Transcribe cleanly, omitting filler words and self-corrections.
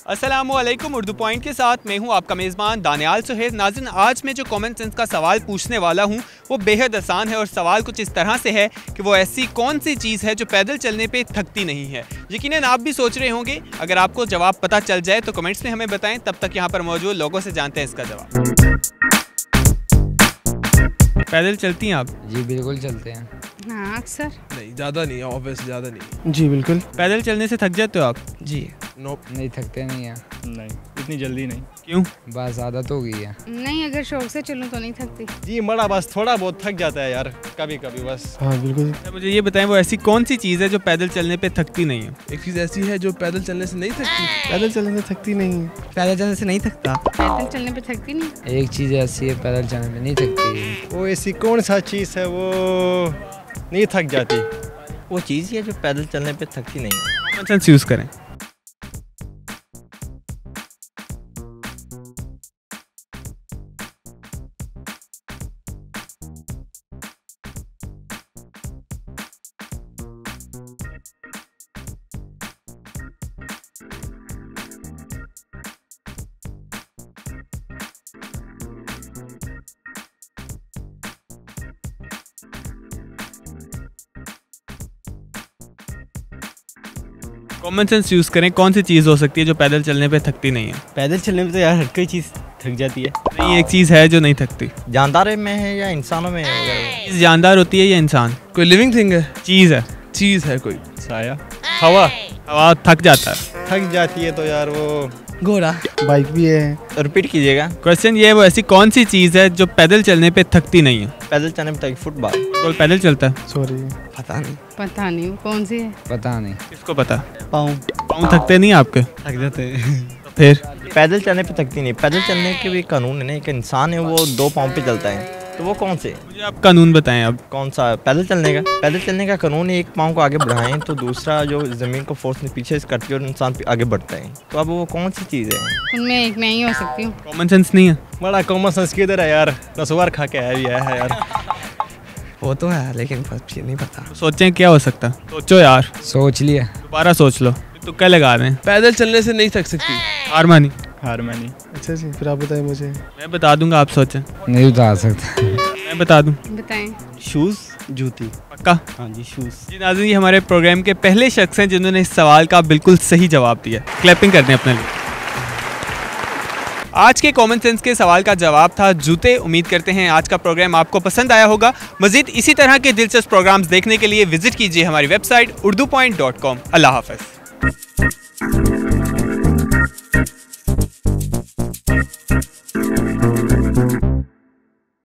अस्सलामुअलैकुम। उर्दू पॉइंट के साथ मैं हूं आपका मेज़बान दानियाल सुहेल। नाज़रीन, आज मैं जो कॉमन सेंस का सवाल पूछने वाला हूं वो बेहद आसान है और सवाल कुछ इस तरह से है कि वो ऐसी कौन सी चीज़ है जो पैदल चलने पे थकती नहीं है। यकीनन आप भी सोच रहे होंगे। अगर आपको जवाब पता चल जाए तो कमेंट्स में हमें बताएं। तब तक यहाँ पर मौजूद लोगों से जानते हैं इसका जवाब। पैदल चलती हैं आप? जी बिल्कुल चलते हैं। हाँ अक्सर। नहीं, ज़्यादा नहीं, ऑब्वियस ज़्यादा नहीं। जी बिल्कुल। पैदल चलने से थक जाते हो आप? जी नोप। नहीं थकते नहीं हैं। नहीं, इतनी जल्दी नहीं। क्यों? बस आदत हो गई है। नहीं, अगर शौक से चलूँ तो नहीं थकती। जी मड़ा बस थोड़ा बहुत थक जाता है यार, कभी कभी बस। हाँ बिल्कुल। मुझे ये बताएं वो ऐसी कौन सी चीज़ है जो पैदल चलने पे थकती नहीं है? एक चीज़ ऐसी है जो पैदल चलने से नहीं थकती। पैदल चलने से थकती नहीं है। पैदल चलने से नहीं थकता। पैदल चलने पे थकती नहीं। एक चीज़ ऐसी है पैदल चलने में नहीं थकती। वो ऐसी कौन सा चीज़ है वो नहीं थक जाती? वो चीज़ ही है जो पैदल चलने पे थकती नहीं है। कॉमन सेंस यूज़ करें। कॉमन सेंस यूज़ करें। कौन सी चीज़ हो सकती है जो पैदल चलने पे थकती नहीं है? पैदल चलने में तो यार हर कोई चीज़ थक जाती है। नहीं, एक चीज़ है जो नहीं थकती। जानदार में है या इंसानों में है? चीज़ जानदार होती है या इंसान? कोई लिविंग थिंग है? चीज़ है। चीज़ है कोई? साया। हवा हवा थक जाता है। थक जाती है तो यार वो घोड़ा। बाइक भी है। रिपीट कीजिएगा। क्वेश्चन ये है वो ऐसी कौन सी चीज़ है जो पैदल चलने पे थकती नहीं है? पैदल चलने में थक फुटबॉल। तो पैदल चलता है? सॉरी। पता नहीं। पता नहीं वो कौन सी है। पता नहीं। किसको पता? पाँव। पाँव थकते नहीं आपके? थक जाते हैं। तो फिर पैदल चलने पे थकती नहीं। पैदल चलने के भी कानून है ना, एक इंसान है वो 2 पाँव पे चलता है, तो वो कौन से? मुझे आप कानून बताएं अब। कौन सा? पैदल चलने का। पैदल चलने का कानून है एक पाँव को आगे बढ़ाएं तो दूसरा जो ज़मीन को फोर्स में पीछे से करती है और इंसान आगे बढ़ता है। तो अब वो कौन सी चीज़ है? उनमें एक मैं ही हो सकती हूँ। कॉमन सेंस नहीं है? बड़ा कॉमन सेंस किधर है यार, रसवार खा के आया है यार। वो तो है लेकिन बस नहीं पता। तो सोचें क्या हो सकता है? सोचो यार, सोच लिया। दोबारा सोच लो। तुक्का लगा रहे हैं। पैदल चलने से नहीं थक सकती। हार मानी? हार मानी। अच्छा जी, फिर आप बताएं मुझे। मैं बता दूंगा, आप सोचें। नहीं बता सकता। मैं बता दूं? बताएं। शूज़, जूती। पक्का? हाँ जी शूज़। जी नाज़रीन, ये हमारे प्रोग्राम के पहले शख्स हैं जिन्होंने इस सवाल का बिल्कुल सही जवाब दिया। क्लैपिंग करते हैं अपने लिए। आज के कॉमन सेंस के सवाल का जवाब था जूते। उम्मीद करते हैं आज का प्रोग्राम आपको पसंद आया होगा। मज़ीद इसी तरह के दिलचस्प प्रोग्राम्स देखने के लिए विजिट कीजिए हमारी वेबसाइट urdupoint.com। अल्लाह हाफ़िज़।